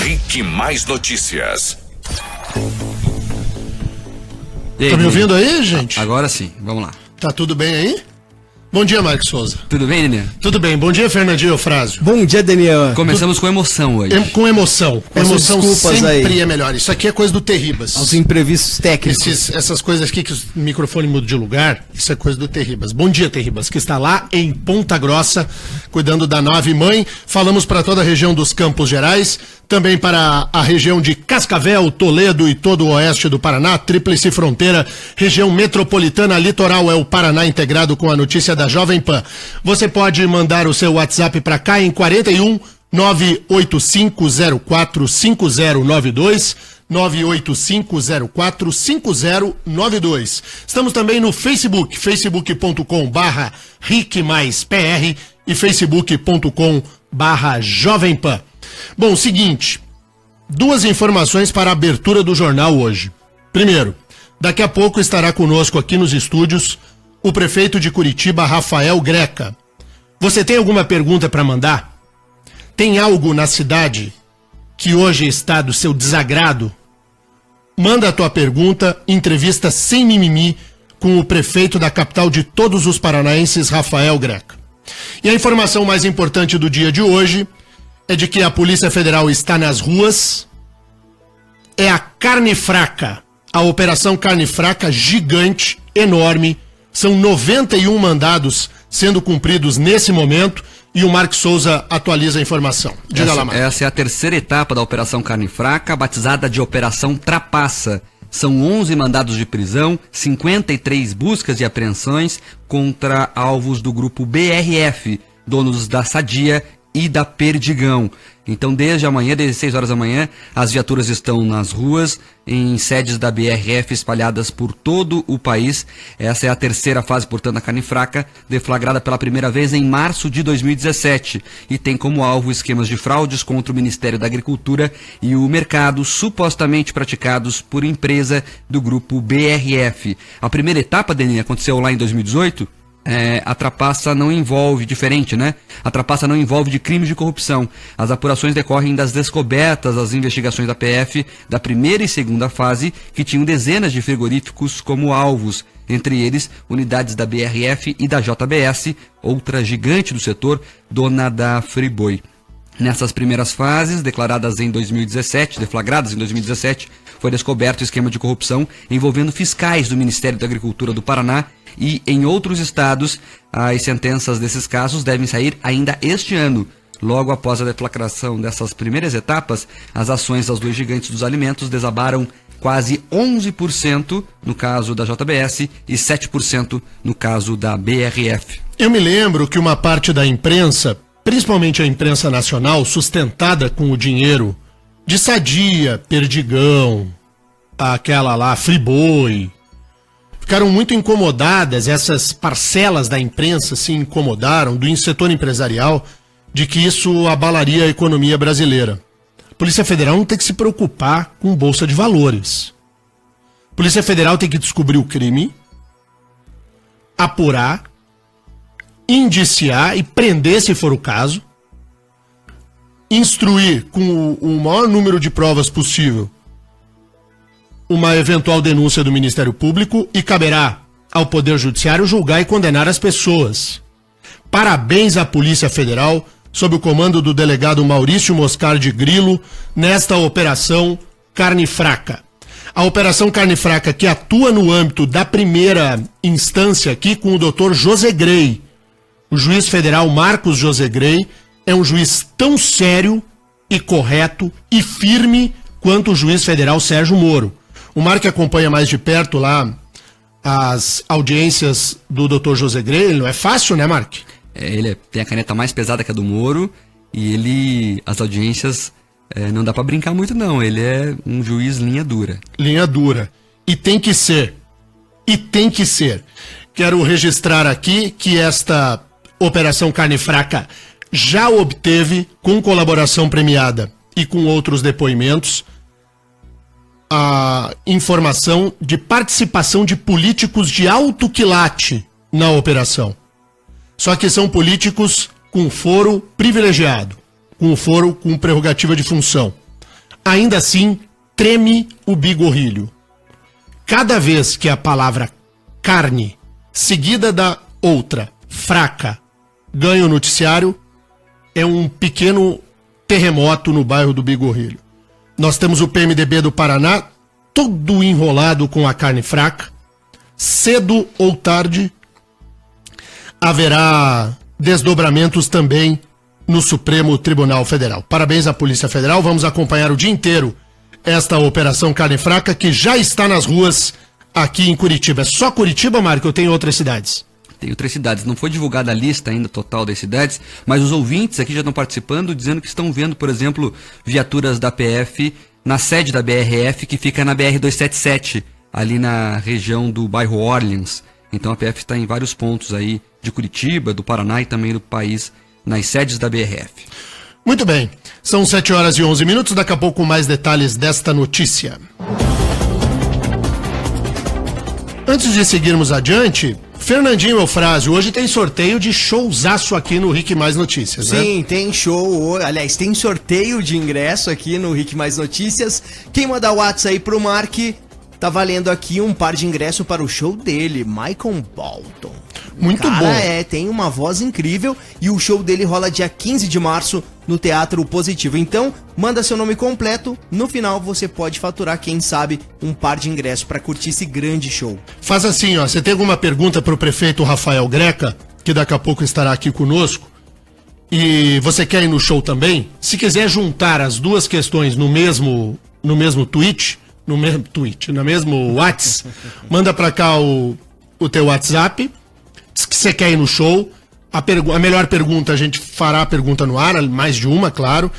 RIC Mais Notícias. Tá me ouvindo aí, gente? Agora sim, vamos lá. Tá tudo bem aí? Bom dia, Marcos Souza. Tudo bem, Daniel? Tudo bem. Bom dia, Fernandinho Eufrásio. Bom dia, Daniel. Começamos com emoção hoje. Com emoção. Peço Emoção desculpas sempre aí. é melhor. Isso aqui é coisa do Terribas. Aos imprevistos técnicos. Essas coisas aqui que o microfone muda de lugar, isso é coisa do Terribas. Bom dia, Terribas, que está lá em Ponta Grossa, cuidando da nave mãe. Falamos para toda a região dos Campos Gerais, também para a região de Cascavel, Toledo e todo o oeste do Paraná, tríplice fronteira, região metropolitana, litoral é o Paraná integrado com a notícia da Jovem Pan. Você pode mandar o seu WhatsApp para cá em 41 985045092, 985045092. Estamos também no Facebook, facebook.com/RICMAISPR e facebook.com/Jovem Pan. Bom, seguinte, duas informações para a abertura do jornal hoje. Primeiro, daqui a pouco estará conosco aqui nos estúdios o prefeito de Curitiba, Rafael Greca. Você tem alguma pergunta para mandar? Tem algo na cidade que hoje está do seu desagrado? Manda a tua pergunta, entrevista sem mimimi com o prefeito da capital de todos os paranaenses, Rafael Greca. E a informação mais importante do dia de hoje é de que a Polícia Federal está nas ruas. É a Carne Fraca, a Operação Carne Fraca gigante, enorme. São 91 mandados sendo cumpridos nesse momento e o Marcos Souza atualiza a informação. Diga lá, Marcos. Essa é a terceira etapa da Operação Carne Fraca, batizada de Operação Trapaça. São 11 mandados de prisão, 53 buscas e apreensões contra alvos do grupo BRF, donos da Sadia e da Perdigão. Então, desde amanhã, desde 6 horas da manhã, as viaturas estão nas ruas, em sedes da BRF espalhadas por todo o país. Essa é a terceira fase, portanto, da Carne Fraca, deflagrada pela primeira vez em março de 2017. E tem como alvo esquemas de fraudes contra o Ministério da Agricultura e o mercado, supostamente praticados por empresa do grupo BRF. A primeira etapa, Denis, aconteceu lá em 2018. A trapaça não envolve, diferente, né? A trapaça não envolve de crimes de corrupção. As apurações decorrem das descobertas das investigações da PF da primeira e segunda fase, que tinham dezenas de frigoríficos como alvos, entre eles unidades da BRF e da JBS, outra gigante do setor, dona da Friboi. Nessas primeiras fases, deflagradas em 2017, foi descoberto esquema de corrupção envolvendo fiscais do Ministério da Agricultura do Paraná e em outros estados. As sentenças desses casos devem sair ainda este ano. Logo após a deflagração dessas primeiras etapas, as ações das dois gigantes dos alimentos desabaram quase 11% no caso da JBS e 7% no caso da BRF. Eu me lembro que uma parte da imprensa, principalmente a imprensa nacional, sustentada com o dinheiro de Sadia, Perdigão, aquela lá, Friboi, ficaram muito incomodadas, essas parcelas da imprensa se incomodaram, do setor empresarial, de que isso abalaria a economia brasileira. A Polícia Federal não tem que se preocupar com bolsa de valores. A Polícia Federal tem que descobrir o crime, apurar, indiciar e prender, se for o caso, instruir com o maior número de provas possível uma eventual denúncia do Ministério Público e caberá ao Poder Judiciário julgar e condenar as pessoas. Parabéns à Polícia Federal, sob o comando do delegado Maurício Moscardi Grilo, nesta Operação Carne Fraca. A Operação Carne Fraca, que atua no âmbito da primeira instância aqui com o Dr. José Grey. O juiz federal Marcos José Grey é um juiz tão sério e correto e firme quanto o juiz federal Sérgio Moro. O Marco acompanha mais de perto lá as audiências do Dr. José Grey. Não é fácil, né, Marco? Ele tem a caneta mais pesada que a do Moro e as audiências, não dá pra brincar muito não. Ele é um juiz linha dura. Linha dura. E tem que ser. Quero registrar aqui que esta Operação Carne Fraca já obteve, com colaboração premiada e com outros depoimentos, a informação de participação de políticos de alto quilate na operação. Só que são políticos com foro privilegiado, com foro com prerrogativa de função. ainda assim treme o bigorrilho. Cada vez que a palavra carne, seguida da outra, fraca, ganha o noticiário, é um pequeno terremoto no bairro do Bigorrilho. Nós temos o PMDB do Paraná, todo enrolado com a carne fraca. Cedo ou tarde, haverá desdobramentos também no Supremo Tribunal Federal. Parabéns à Polícia Federal, vamos acompanhar o dia inteiro esta Operação Carne Fraca, que já está nas ruas aqui em Curitiba. É só Curitiba, Marco, ou tem outras cidades? Tem outras cidades. Não foi divulgada a lista ainda total das cidades, mas os ouvintes aqui já estão participando, dizendo que estão vendo, por exemplo, viaturas da PF na sede da BRF, que fica na BR-277, ali na região do bairro Orleans. Então a PF está em vários pontos aí de Curitiba, do Paraná e também do país, nas sedes da BRF. Muito bem. São 7h11. Daqui a pouco mais detalhes desta notícia. Antes de seguirmos adiante, Fernandinho Eufrásio, hoje tem sorteio de showzaço aqui no Rick Mais Notícias, né? Sim, tem show, aliás, tem sorteio de ingresso aqui no Rick Mais Notícias. Quem mandar o WhatsApp aí pro Mark, tá valendo aqui um par de ingresso para o show dele, Michael Bolton. Muito bom. Tem uma voz incrível e o show dele rola dia 15 de março no Teatro Positivo. Então, manda seu nome completo, no final você pode faturar, quem sabe, um par de ingressos para curtir esse grande show. Faz assim, ó, você tem alguma pergunta pro prefeito Rafael Greca, que daqui a pouco estará aqui conosco, e você quer ir no show também? Se quiser juntar as duas questões no mesmo tweet, no mesmo WhatsApp, manda pra cá o teu WhatsApp, diz que você quer ir no show, a melhor pergunta, a gente fará a pergunta no ar, mais de uma, claro,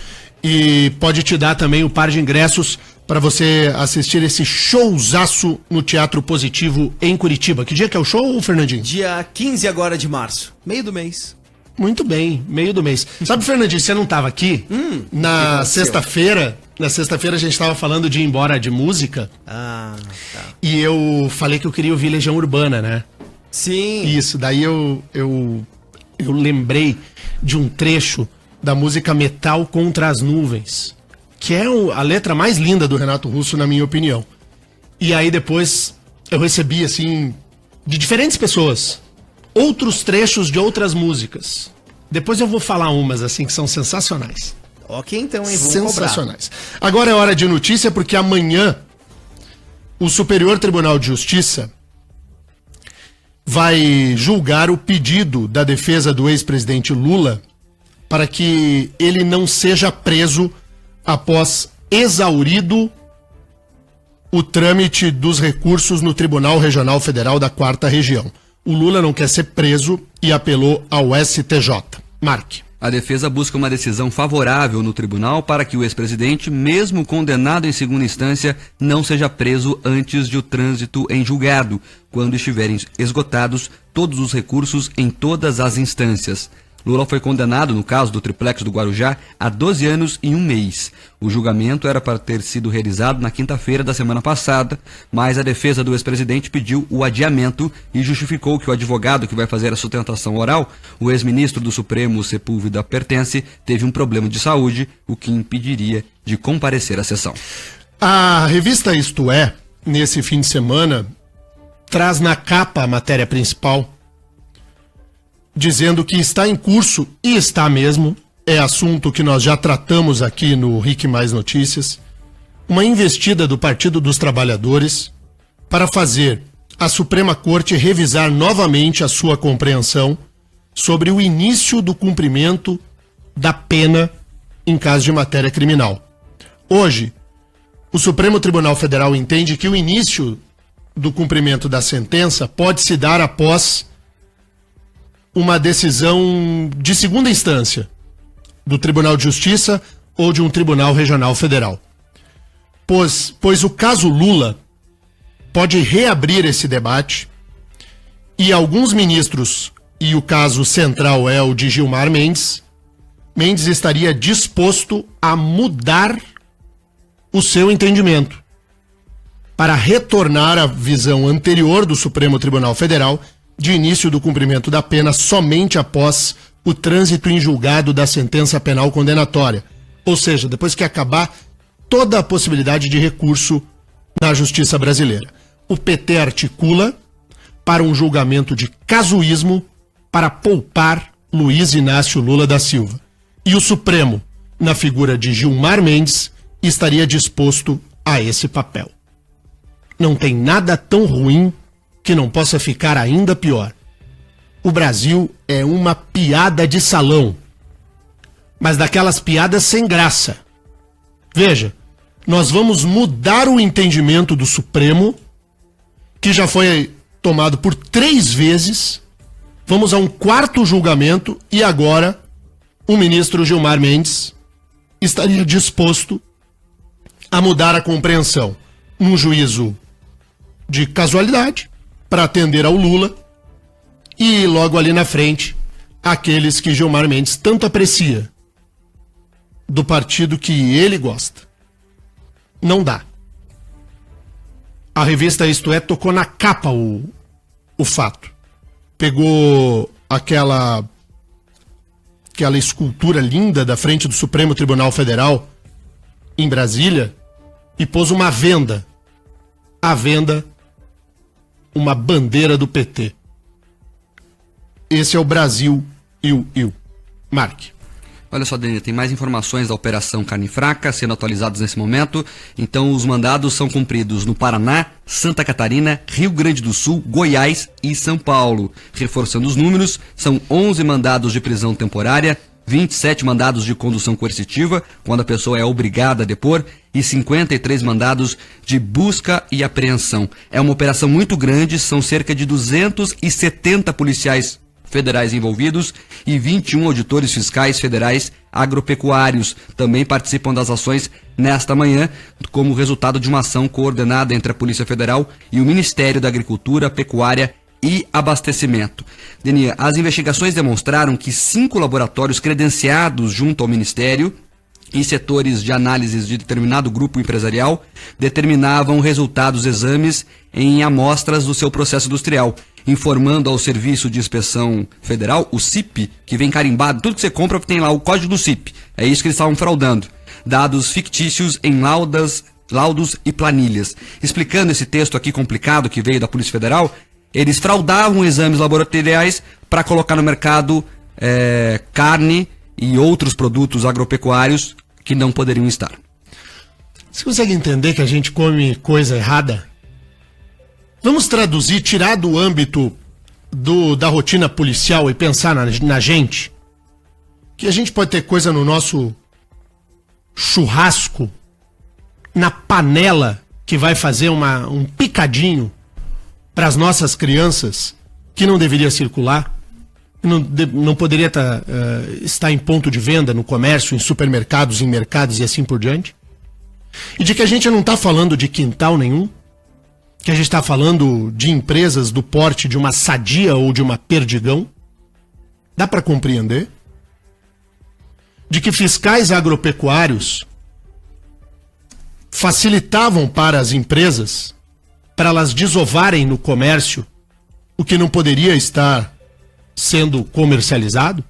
e pode te dar também o par de ingressos para você assistir esse showzaço no Teatro Positivo em Curitiba. Que dia que é o show, Fernandinho? Dia 15 agora de março, meio do mês. Muito bem, meio do mês. Sabe, Fernandinho, você não estava aqui? Na sexta-feira a gente estava falando de ir embora de música. Ah, tá. E eu falei que eu queria ouvir Legião Urbana, né? Sim. Isso, daí eu lembrei de um trecho da música Metal Contra as Nuvens, que é a letra mais linda do Renato Russo, na minha opinião. E aí depois eu recebi, assim, de diferentes pessoas, outros trechos de outras músicas. Depois eu vou falar umas, assim, que são sensacionais. Ok, então, hein? Vamos Sensacionais. Agora é hora de notícia, porque amanhã o Superior Tribunal de Justiça vai julgar o pedido da defesa do ex-presidente Lula para que ele não seja preso após exaurido o trâmite dos recursos no Tribunal Regional Federal da 4ª Região. O Lula não quer ser preso e apelou ao STJ. Marque. A defesa busca uma decisão favorável no tribunal para que o ex-presidente, mesmo condenado em segunda instância, não seja preso antes de o trânsito em julgado, quando estiverem esgotados todos os recursos em todas as instâncias. Lula foi condenado, no caso do triplex do Guarujá, a 12 anos e 1 mês. O julgamento era para ter sido realizado na quinta-feira da semana passada, mas a defesa do ex-presidente pediu o adiamento e justificou que o advogado que vai fazer a sustentação oral, o ex-ministro do Supremo, Sepúlveda Pertence, teve um problema de saúde, o que impediria de comparecer à sessão. A revista Isto É, nesse fim de semana, traz na capa a matéria principal, dizendo que está em curso, e está mesmo, é assunto que nós já tratamos aqui no Rick Mais Notícias, uma investida do Partido dos Trabalhadores para fazer a Suprema Corte revisar novamente a sua compreensão sobre o início do cumprimento da pena em caso de matéria criminal. Hoje, o Supremo Tribunal Federal entende que o início do cumprimento da sentença pode se dar após uma decisão de segunda instância do Tribunal de Justiça ou de um Tribunal Regional Federal. Pois o caso Lula pode reabrir esse debate e alguns ministros, e o caso central é o de Gilmar Mendes estaria disposto a mudar o seu entendimento para retornar à visão anterior do Supremo Tribunal Federal de início do cumprimento da pena somente após o trânsito em julgado da sentença penal condenatória. Ou seja, depois que acabar toda a possibilidade de recurso na justiça brasileira. O PT articula para um julgamento de casuísmo para poupar Luiz Inácio Lula da Silva. E o Supremo, na figura de Gilmar Mendes, estaria disposto a esse papel. Não tem nada tão ruim que não possa ficar ainda pior. O Brasil é uma piada de salão, mas daquelas piadas sem graça. Veja, nós vamos mudar o entendimento do Supremo, que já foi tomado por 3 vezes, vamos a um 4º julgamento e agora o ministro Gilmar Mendes estaria disposto a mudar a compreensão num juízo de casualidade para atender ao Lula e logo ali na frente aqueles que Gilmar Mendes tanto aprecia do partido que ele gosta. Não dá. A revista Isto É tocou na capa o fato. Pegou aquela escultura linda da frente do Supremo Tribunal Federal em Brasília e pôs uma venda. À venda, uma bandeira do PT. Esse é o Brasil iu. Marque. Olha só, Denê, tem mais informações da Operação Carne Fraca sendo atualizadas nesse momento. Então, os mandados são cumpridos no Paraná, Santa Catarina, Rio Grande do Sul, Goiás e São Paulo. Reforçando os números, são 11 mandados de prisão temporária, 27 mandados de condução coercitiva, quando a pessoa é obrigada a depor, e 53 mandados de busca e apreensão. É uma operação muito grande, são cerca de 270 policiais federais envolvidos e 21 auditores fiscais federais agropecuários também participam das ações nesta manhã, como resultado de uma ação coordenada entre a Polícia Federal e o Ministério da Agricultura, Pecuária e Abastecimento. Deni, as investigações demonstraram que 5 laboratórios credenciados junto ao Ministério e setores de análises de determinado grupo empresarial determinavam resultados dos exames em amostras do seu processo industrial, informando ao Serviço de Inspeção Federal, o CIP, que vem carimbado, tudo que você compra tem lá o código do CIP, é isso que eles estavam fraudando, dados fictícios em laudos e planilhas. Explicando esse texto aqui complicado que veio da Polícia Federal, eles fraudavam exames laboratoriais para colocar no mercado carne e outros produtos agropecuários que não poderiam estar. Você consegue entender que a gente come coisa errada? Vamos traduzir, tirar do âmbito da rotina policial e pensar na gente? Que a gente pode ter coisa no nosso churrasco, na panela que vai fazer um picadinho para as nossas crianças, que não deveria circular, não poderia estar em ponto de venda, no comércio, em supermercados, em mercados e assim por diante. E de que a gente não está falando de quintal nenhum, que a gente está falando de empresas do porte de uma Sadia ou de uma Perdigão. Dá para compreender? De que fiscais agropecuários facilitavam para as empresas, para elas desovarem no comércio o que não poderia estar sendo comercializado,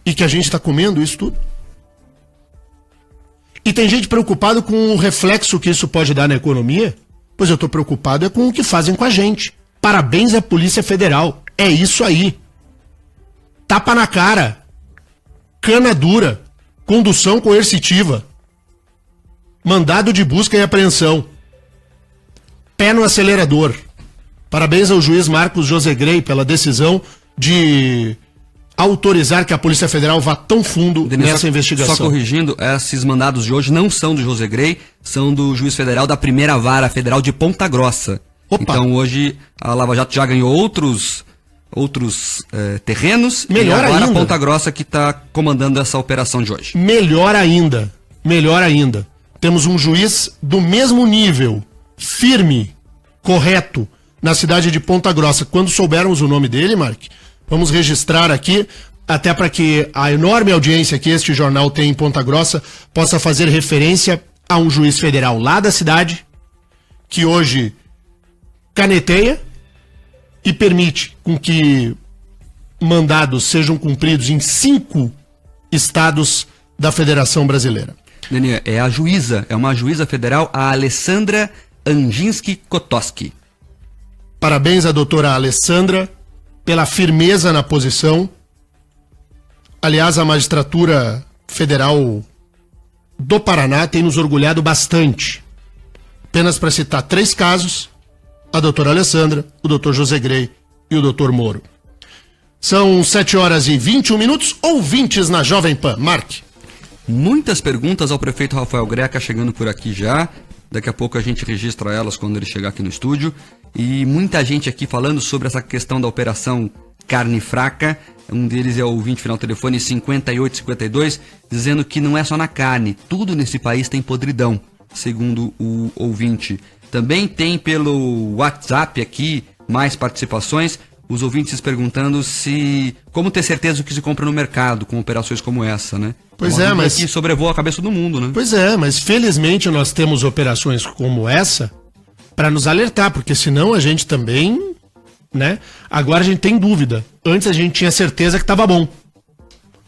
e que a gente está comendo isso tudo. E tem gente preocupada com o reflexo que isso pode dar na economia. Pois eu estou preocupado com o que fazem com a gente. Parabéns à Polícia Federal. É isso aí. Tapa na cara. Cana dura. Condução coercitiva. Mandado de busca e apreensão. Pé no acelerador. Parabéns ao juiz Marcos José Grey pela decisão de autorizar que a Polícia Federal vá tão fundo nessa investigação. Só corrigindo, esses mandados de hoje não são do José Grey, são do juiz federal da primeira vara federal de Ponta Grossa. Opa. Então hoje a Lava Jato já ganhou outros terrenos. Melhor e agora ainda. A Ponta Grossa que está comandando essa operação de hoje. Melhor ainda. Temos um juiz do mesmo nível, firme, correto, na cidade de Ponta Grossa. Quando soubermos o nome dele, Mark, vamos registrar aqui, até para que a enorme audiência que este jornal tem em Ponta Grossa possa fazer referência a um juiz federal lá da cidade, que hoje caneteia e permite com que mandados sejam cumpridos em 5 estados da Federação Brasileira. Daniel, é uma juíza federal, a Alessandra Anginski-Kotoski. Parabéns à doutora Alessandra pela firmeza na posição. Aliás, a magistratura federal do Paraná tem nos orgulhado bastante. Apenas para citar 3 casos, a doutora Alessandra, o doutor José Grey e o doutor Moro. São 7h21, ouvintes na Jovem Pan. Marque. Muitas perguntas ao prefeito Rafael Greca chegando por aqui já. Daqui a pouco a gente registra elas quando ele chegar aqui no estúdio. E muita gente aqui falando sobre essa questão da operação Carne Fraca. Um deles é o ouvinte final telefone 5852, dizendo que não é só na carne. Tudo nesse país tem podridão, segundo o ouvinte. Também tem pelo WhatsApp aqui mais participações. Os ouvintes perguntando como ter certeza do que se compra no mercado com operações como essa, né? Pois é, mas que sobrevoa a cabeça do mundo, né? Pois é, mas felizmente nós temos operações como essa para nos alertar, porque senão a gente também, né? Agora a gente tem dúvida. Antes a gente tinha certeza que estava bom.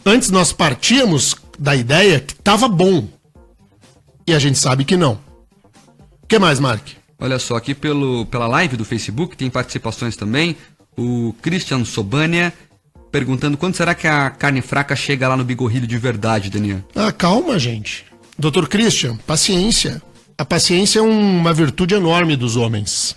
Antes nós partíamos da ideia que estava bom. E a gente sabe que não. O que mais, Mark? Olha só, aqui pela live do Facebook tem participações também. O Christian Sobania perguntando quando será que a carne fraca chega lá no Bigorrilho de verdade, Daniel? Calma, gente. Dr. Christian, paciência. A paciência é uma virtude enorme dos homens.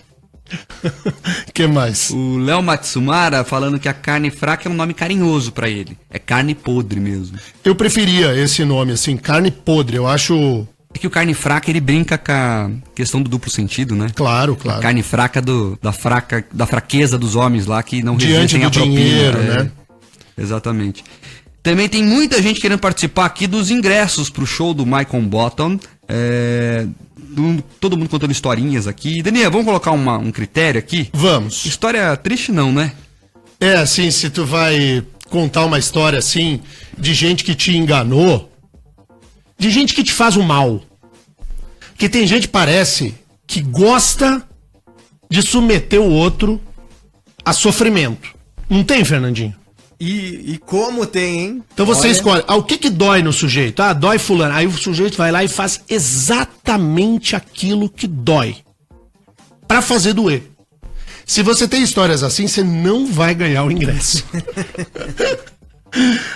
Que mais? O Léo Matsumara falando que a carne fraca é um nome carinhoso pra ele. É carne podre mesmo. Eu preferia esse nome, assim, carne podre. Eu acho... É que o carne fraca, ele brinca com a questão do duplo sentido, né? Claro, claro. A carne fraca da fraqueza dos homens lá que não diante resistem do à propina. Dinheiro, né? Exatamente. Também tem muita gente querendo participar aqui dos ingressos pro show do Michael Bottom. Todo mundo contando historinhas aqui. Daniel, vamos colocar um critério aqui? Vamos. História triste não, né? Assim, se tu vai contar uma história assim, de gente que te enganou, de gente que te faz o mal. Que tem gente, parece, que gosta de submeter o outro a sofrimento. Não tem, Fernandinho? E como tem, hein? Então você escolhe. O que dói no sujeito? Dói fulano. Aí o sujeito vai lá e faz exatamente aquilo que dói. Pra fazer doer. Se você tem histórias assim, você não vai ganhar o ingresso.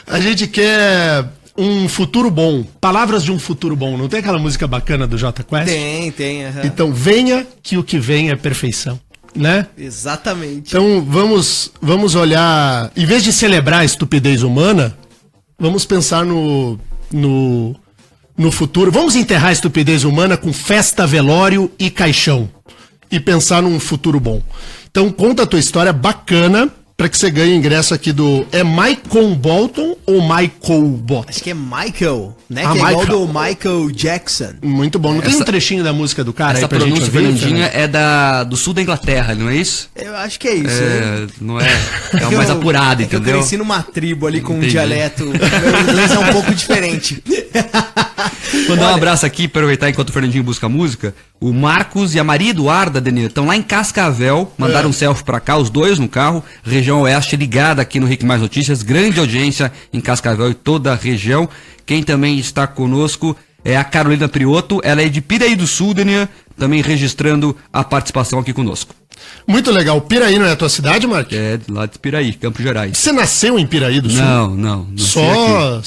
A gente quer um futuro bom. Palavras de um futuro bom. Não tem aquela música bacana do Jota Quest? Tem. Então venha que o que vem é perfeição. Né? Exatamente. Então vamos olhar, em vez de celebrar a estupidez humana, vamos pensar no futuro. Vamos enterrar a estupidez humana com festa, velório e caixão e pensar num futuro bom. Então conta a tua história bacana para que você ganhe ingresso aqui do... É Michael Bolton ou Michael Bolton? Acho que é Michael, né? Ah, que é Michael. igual do Michael Jackson. Muito bom. Não tem um trechinho da música do cara Essa aí pra gente pronúncia, ouvir, Fernandinha, Fernando? é do sul da Inglaterra, não é isso? Eu acho que é isso. né? Não é? É o mais apurado, entendeu? Eu cresci numa tribo ali com um Entendi. dialeto. Meu inglês é um pouco diferente. Mandar um abraço aqui, aproveitar enquanto o Fernandinho busca a música. O Marcos e a Maria Eduarda, Denir, estão lá em Cascavel, mandaram um selfie pra cá, os dois no carro, região oeste, ligada aqui no Rick Mais Notícias, grande audiência em Cascavel e toda a região. Quem também está conosco é a Carolina Priotto, ela é de Piraí do Sul, Denir, também registrando a participação aqui conosco. Muito legal. Piraí não é a tua cidade, Mark? É lá de Piraí, Campos Gerais. Você nasceu em Piraí do Sul? Não. Só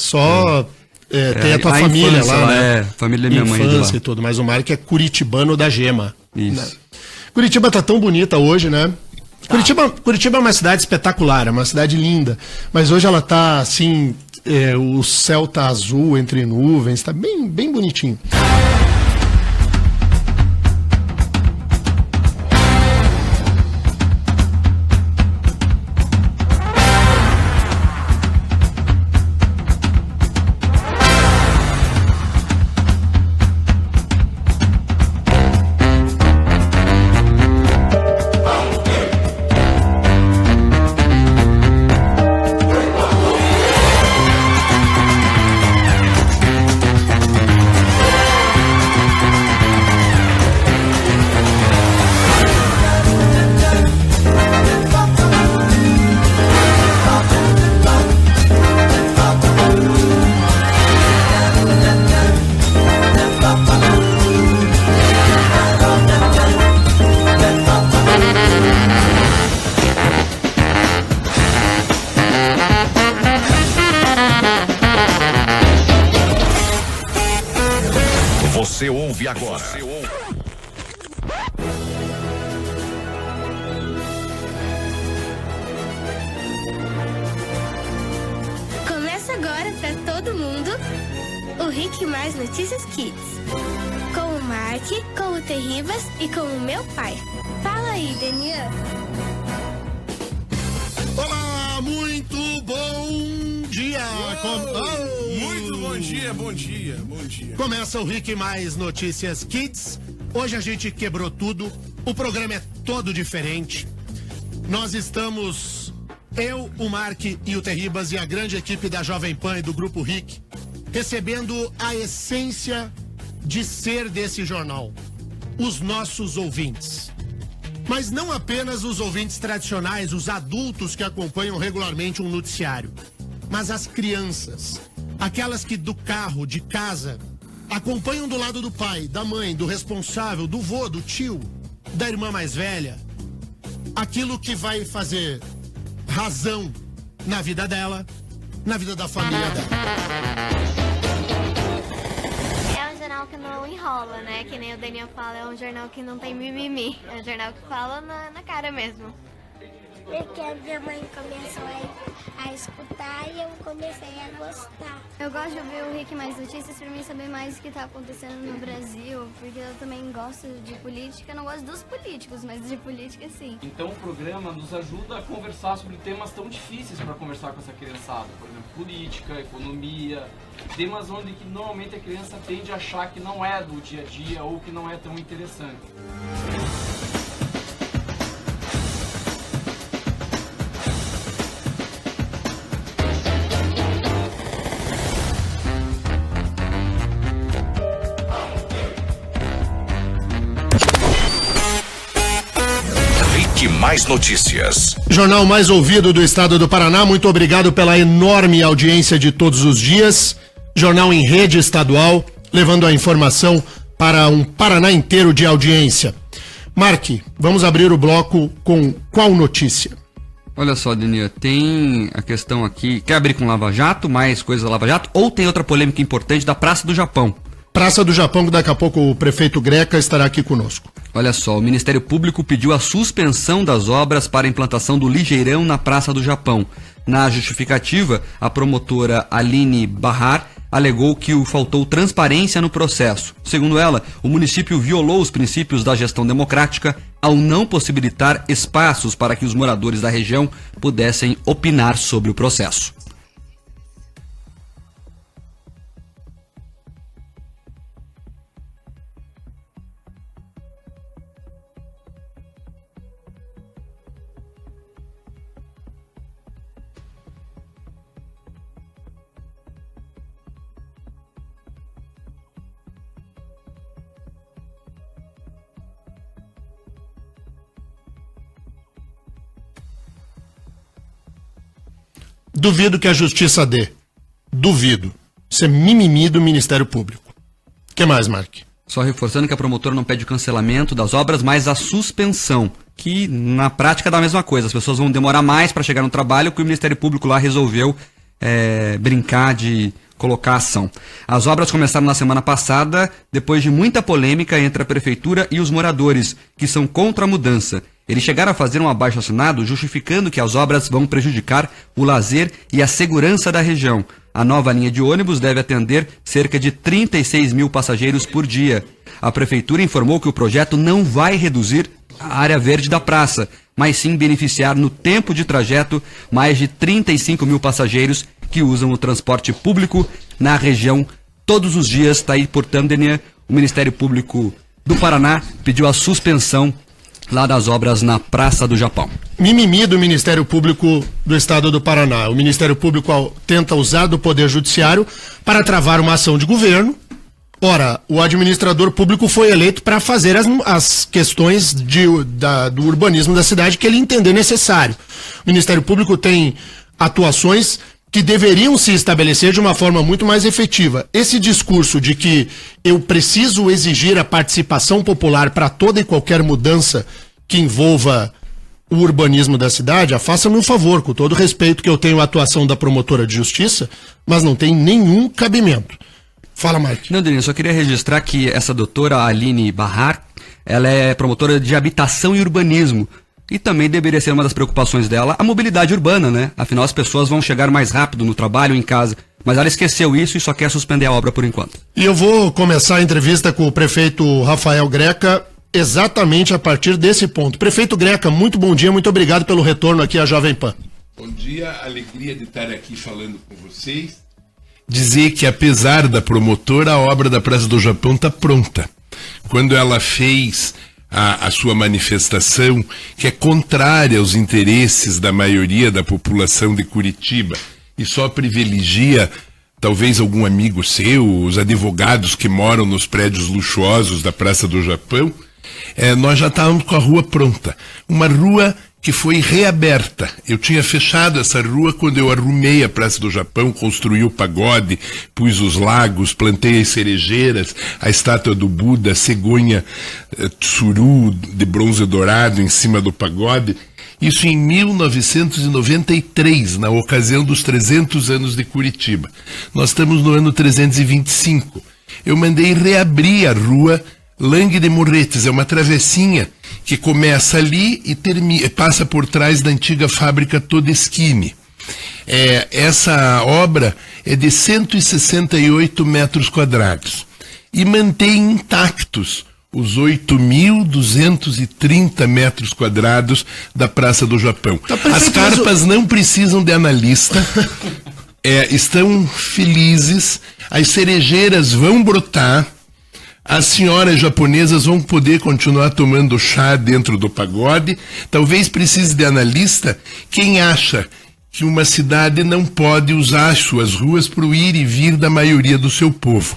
tem a tua família infância lá, né? É, família da minha mãe de lá. Infância e tudo, mas o Mark é curitibano da gema. Isso. Né? Curitiba tá tão bonita hoje, né? Curitiba é uma cidade espetacular, é uma cidade linda, mas hoje ela tá assim, o céu tá azul entre nuvens, tá bem bonitinho. Você ouve agora. Começa agora pra todo mundo o Rick Mais Notícias Kids. Com o Mark, com o Terribas e com o meu pai. Fala aí, Daniel. Olá, muito bom dia! Muito bom dia, bom dia, bom dia. Começa o Rick Mais Notícias Kids. Hoje a gente quebrou tudo. O programa é todo diferente. Nós estamos, eu, o Mark e o Terribas e a grande equipe da Jovem Pan e do Grupo Rick, recebendo a essência de ser desse jornal. Os nossos ouvintes. Mas não apenas os ouvintes tradicionais, os adultos que acompanham regularmente um noticiário, mas as crianças, aquelas que do carro, de casa, acompanham do lado do pai, da mãe, do responsável, do vô, do tio, da irmã mais velha, aquilo que vai fazer razão na vida dela, na vida da família dela. É um jornal que não enrola, né? Que nem o Daniel fala, é um jornal que não tem mimimi. É um jornal que fala na cara mesmo. Porque a minha mãe começou a escutar e eu comecei a gostar. Eu gosto de ouvir o Rick Mais Notícias pra mim saber mais o que tá acontecendo no Brasil, porque eu também gosto de política, não gosto dos políticos, mas de política sim. Então o programa nos ajuda a conversar sobre temas tão difíceis para conversar com essa criançada, por exemplo, política, economia, temas onde que normalmente a criança tende a achar que não é do dia a dia ou que não é tão interessante. Rick Mais Notícias. Jornal mais ouvido do estado do Paraná, muito obrigado pela enorme audiência de todos os dias. Jornal em rede estadual, levando a informação para um Paraná inteiro de audiência. Mark, vamos abrir o bloco com qual notícia? Olha só, Daniel, tem a questão aqui, quer abrir com Lava Jato, mais coisas da Lava Jato, ou tem outra polêmica importante da Praça do Japão? Praça do Japão, que daqui a pouco o prefeito Greca estará aqui conosco. Olha só, o Ministério Público pediu a suspensão das obras para a implantação do ligeirão na Praça do Japão. Na justificativa, a promotora Aline Bahar alegou que faltou transparência no processo. Segundo ela, o município violou os princípios da gestão democrática ao não possibilitar espaços para que os moradores da região pudessem opinar sobre o processo. Duvido que a justiça dê. Duvido. Isso é mimimi do Ministério Público. O que mais, Mark? Só reforçando que a promotora não pede o cancelamento das obras, mas a suspensão, que na prática dá a mesma coisa. As pessoas vão demorar mais para chegar no trabalho, que o Ministério Público lá resolveu brincar de colocar ação. As obras começaram na semana passada, depois de muita polêmica entre a prefeitura e os moradores, que são contra a mudança. Eles chegaram a fazer um abaixo-assinado justificando que as obras vão prejudicar o lazer e a segurança da região. A nova linha de ônibus deve atender cerca de 36 mil passageiros por dia. A prefeitura informou que o projeto não vai reduzir a área verde da praça, mas sim beneficiar no tempo de trajeto mais de 35 mil passageiros que usam o transporte público na região todos os dias. Está aí, portanto, Daniel, o Ministério Público do Paraná pediu a suspensão lá das obras na Praça do Japão. Mimimi do Ministério Público do Estado do Paraná. O Ministério Público tenta usar do Poder Judiciário para travar uma ação de governo. Ora, o administrador público foi eleito para fazer as questões do urbanismo da cidade que ele entender necessário. O Ministério Público tem atuações que deveriam se estabelecer de uma forma muito mais efetiva. Esse discurso de que eu preciso exigir a participação popular para toda e qualquer mudança que envolva o urbanismo da cidade, faça-me um favor, com todo o respeito que eu tenho à atuação da promotora de justiça, mas não tem nenhum cabimento. Fala, Mike. Não, Denise, só queria registrar que essa doutora Aline Barrar, ela é promotora de habitação e urbanismo. E também deveria ser uma das preocupações dela a mobilidade urbana, né? Afinal, as pessoas vão chegar mais rápido no trabalho ou em casa. Mas ela esqueceu isso e só quer suspender a obra por enquanto. E eu vou começar a entrevista com o prefeito Rafael Greca exatamente a partir desse ponto. Prefeito Greca, muito bom dia, muito obrigado pelo retorno aqui à Jovem Pan. Bom dia, alegria de estar aqui falando com vocês. Dizer que apesar da promotora, a obra da Praça do Japão está pronta. Quando ela fez a sua manifestação, que é contrária aos interesses da maioria da população de Curitiba, e só privilegia talvez algum amigo seu, os advogados que moram nos prédios luxuosos da Praça do Japão, nós já estávamos com a rua pronta. Uma rua que foi reaberta. Eu tinha fechado essa rua quando eu arrumei a Praça do Japão, construí o pagode, pus os lagos, plantei as cerejeiras, a estátua do Buda, a cegonha tsuru de bronze dourado em cima do pagode. Isso em 1993, na ocasião dos 300 anos de Curitiba. Nós estamos no ano 325. Eu mandei reabrir a rua Langue de Morretes, é uma travessinha que começa ali e passa por trás da antiga fábrica Todeschini. Essa obra é de 168 metros quadrados e mantém intactos os 8.230 metros quadrados da Praça do Japão. As carpas não precisam de analista, estão felizes, as cerejeiras vão brotar, as senhoras japonesas vão poder continuar tomando chá dentro do pagode. Talvez precise de analista quem acha que uma cidade não pode usar as suas ruas para o ir e vir da maioria do seu povo.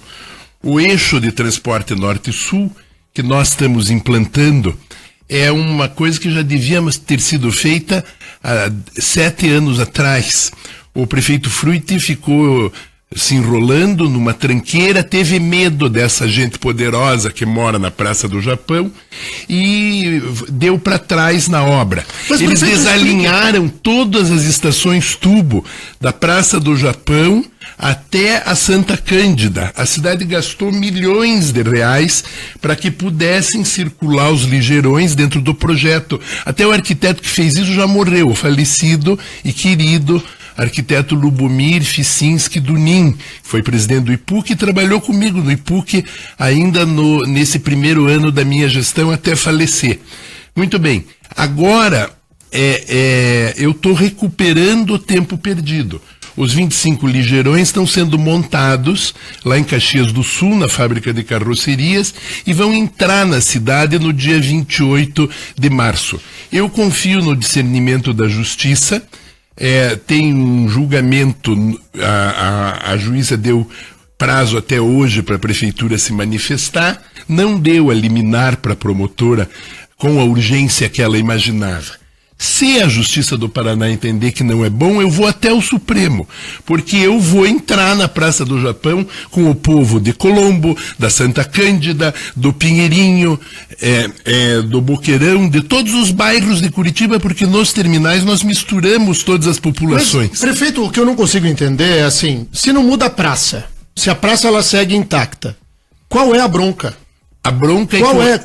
O eixo de transporte norte-sul que nós estamos implantando é uma coisa que já devíamos ter sido feita há 7 anos atrás. O prefeito Frutti ficou se enrolando numa tranqueira, teve medo dessa gente poderosa que mora na Praça do Japão e deu para trás na obra. Eles desalinharam todas as estações tubo da Praça do Japão até a Santa Cândida. A cidade gastou milhões de reais para que pudessem circular os ligeirões dentro do projeto. Até o arquiteto que fez isso já morreu, o falecido e querido arquiteto Lubomir Ficinski Dunin, que foi presidente do IPUC e trabalhou comigo no IPUC ainda nesse primeiro ano da minha gestão até falecer. Muito bem, agora eu estou recuperando o tempo perdido. Os 25 ligeirões estão sendo montados lá em Caxias do Sul, na fábrica de carrocerias, e vão entrar na cidade no dia 28 de março. Eu confio no discernimento da Justiça. Tem um julgamento, a juíza deu prazo até hoje para a prefeitura se manifestar, não deu a liminar para a promotora com a urgência que ela imaginava. Se a Justiça do Paraná entender que não é bom, eu vou até o Supremo, porque eu vou entrar na Praça do Japão com o povo de Colombo, da Santa Cândida, do Pinheirinho, do Boqueirão, de todos os bairros de Curitiba, porque nos terminais nós misturamos todas as populações. Mas, prefeito, o que eu não consigo entender é assim, se não muda a praça, se a praça ela segue intacta, qual é a bronca? A bronca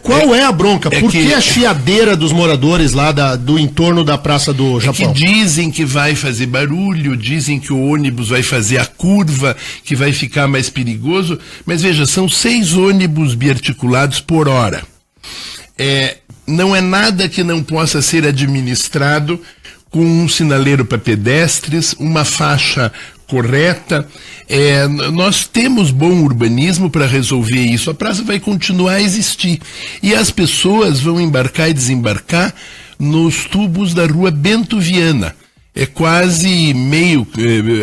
Qual é a bronca? Por que a chiadeira dos moradores lá do entorno da Praça do Japão? Que dizem que vai fazer barulho, dizem que o ônibus vai fazer a curva, que vai ficar mais perigoso, mas veja, são 6 ônibus biarticulados por hora. Não é nada que não possa ser administrado com um sinaleiro para pedestres, uma faixa correta. Nós temos bom urbanismo para resolver isso. A praça vai continuar a existir. E as pessoas vão embarcar e desembarcar nos tubos da rua Bento Viana. É quase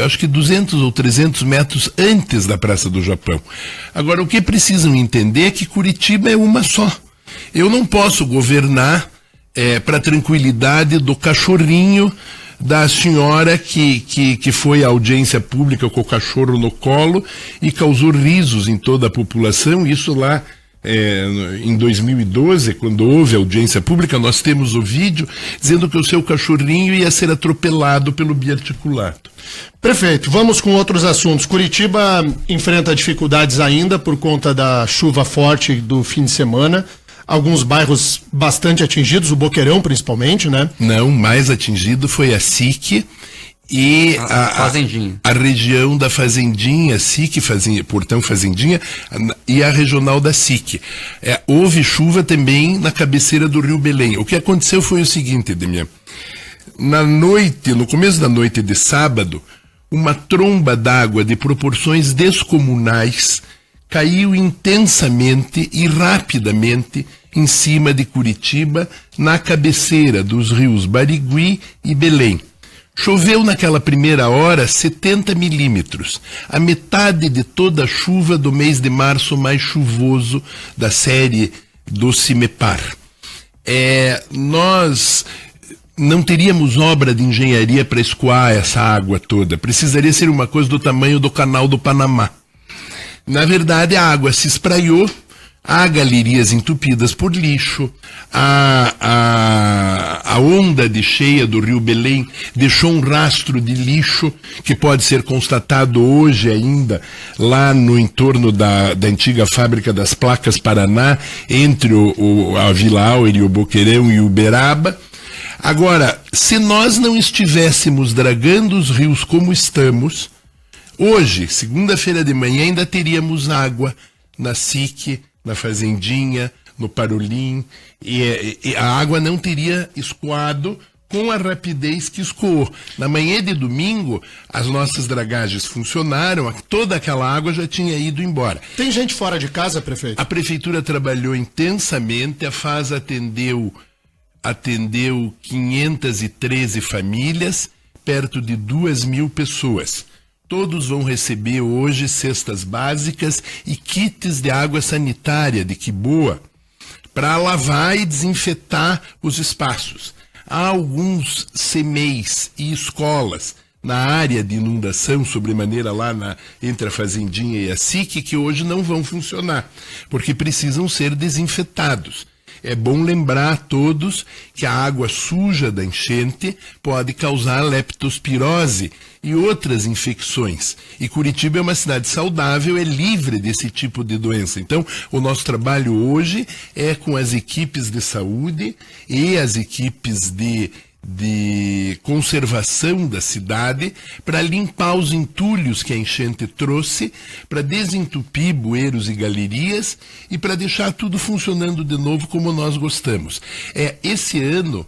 acho que 200 ou 300 metros antes da Praça do Japão. Agora, o que precisam entender é que Curitiba é uma só. Eu não posso governar para a tranquilidade do cachorrinho da senhora que foi à audiência pública com o cachorro no colo e causou risos em toda a população, isso lá em 2012, quando houve audiência pública, nós temos o vídeo dizendo que o seu cachorrinho ia ser atropelado pelo biarticulado. Prefeito, vamos com outros assuntos. Curitiba enfrenta dificuldades ainda por conta da chuva forte do fim de semana. Alguns bairros bastante atingidos, o Boqueirão principalmente, né? Não, mais atingido foi a SIC e a região da Fazendinha, SIC, Portão Fazendinha, e a regional da SIC. Houve chuva também na cabeceira do Rio Belém. O que aconteceu foi o seguinte, Demian. No começo da noite de sábado, uma tromba d'água de proporções descomunais caiu intensamente e rapidamente em cima de Curitiba, na cabeceira dos rios Barigui e Belém. Choveu naquela primeira hora 70 milímetros, a metade de toda a chuva do mês de março mais chuvoso da série do CIMEPAR. Nós não teríamos obra de engenharia para escoar essa água toda, precisaria ser uma coisa do tamanho do Canal do Panamá. Na verdade, a água se espraiou, há galerias entupidas por lixo, a onda de cheia do Rio Belém deixou um rastro de lixo que pode ser constatado hoje ainda lá no entorno da antiga fábrica das placas Paraná, entre a Vila Auer, o Boqueirão e o Uberaba. Agora, se nós não estivéssemos dragando os rios como estamos, hoje, segunda-feira de manhã, ainda teríamos água na SIC, na Fazendinha, no Parolim, e a água não teria escoado com a rapidez que escoou. Na manhã de domingo, as nossas dragagens funcionaram, toda aquela água já tinha ido embora. Tem gente fora de casa, prefeito? A prefeitura trabalhou intensamente, a FAS atendeu 513 famílias, perto de 2.000 pessoas. Todos vão receber hoje cestas básicas e kits de água sanitária, de que boa, para lavar e desinfetar os espaços. Há alguns CMEIs e escolas na área de inundação, sobremaneira lá entre a Fazendinha e a SIC, que hoje não vão funcionar, porque precisam ser desinfetados. É bom lembrar a todos que a água suja da enchente pode causar leptospirose e outras infecções. E Curitiba é uma cidade saudável, é livre desse tipo de doença. Então, o nosso trabalho hoje é com as equipes de saúde e as equipes de conservação da cidade para limpar os entulhos que a enchente trouxe, para desentupir bueiros e galerias e para deixar tudo funcionando de novo como nós gostamos. Esse ano,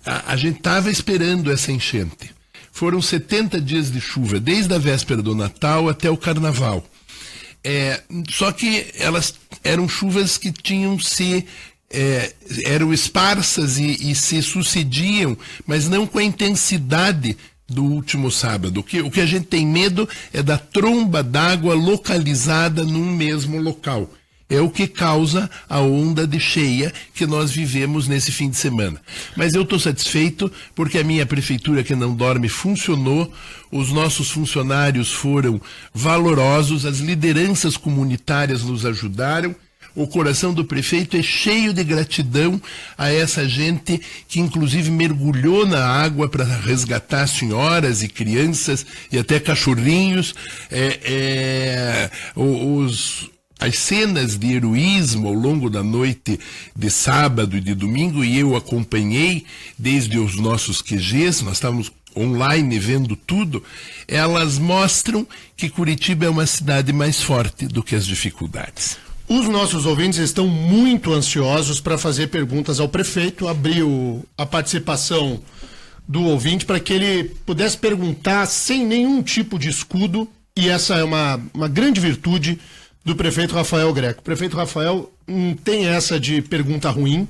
a gente estava esperando essa enchente. Foram 70 dias de chuva, desde a véspera do Natal até o Carnaval. Só que elas eram chuvas que eram esparsas e se sucediam, mas não com a intensidade do último sábado. O que a gente tem medo é da tromba d'água localizada num mesmo local. É o que causa a onda de cheia que nós vivemos nesse fim de semana. Mas eu estou satisfeito porque a minha prefeitura que não dorme funcionou, os nossos funcionários foram valorosos, as lideranças comunitárias nos ajudaram. O coração do prefeito é cheio de gratidão a essa gente que inclusive mergulhou na água para resgatar senhoras e crianças e até cachorrinhos. As cenas de heroísmo ao longo da noite de sábado e de domingo, e eu acompanhei desde os nossos QGs, nós estávamos online vendo tudo, elas mostram que Curitiba é uma cidade mais forte do que as dificuldades. Os nossos ouvintes estão muito ansiosos para fazer perguntas ao prefeito. Abriu a participação do ouvinte para que ele pudesse perguntar sem nenhum tipo de escudo, e essa é uma grande virtude do prefeito Rafael Greco. O prefeito Rafael não tem essa de pergunta ruim,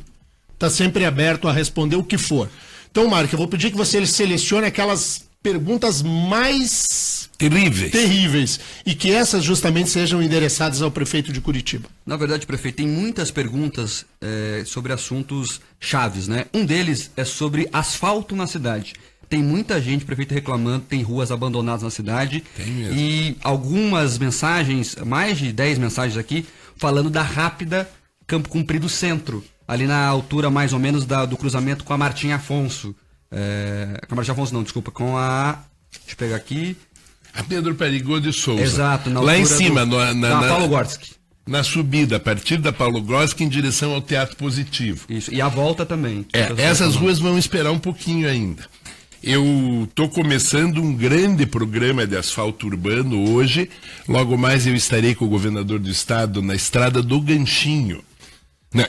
está sempre aberto a responder o que for. Então, Marco, eu vou pedir que você selecione aquelas perguntas mais terríveis e que essas justamente sejam endereçadas ao prefeito de Curitiba. Na verdade, prefeito, tem muitas perguntas sobre assuntos chaves, né? Um deles é sobre asfalto na cidade. Tem muita gente, prefeito, reclamando, tem ruas abandonadas na cidade. Tem mesmo. E algumas mensagens, mais de 10 mensagens aqui, falando da rápida Campo Comprido Centro, ali na altura mais ou menos do cruzamento com a Martim Afonso. Com a Martim Afonso não, desculpa, com a... Deixa eu pegar aqui. A Pedro Perigô de Souza. Exato, na lá altura em cima, na Paulo Gorski. Na subida, a partir da Paulo Gorski em direção ao Teatro Positivo. Isso, e a volta também. Essas ruas vão esperar um pouquinho ainda. Eu estou começando um grande programa de asfalto urbano hoje. Logo mais eu estarei com o governador do estado na estrada do Ganchinho.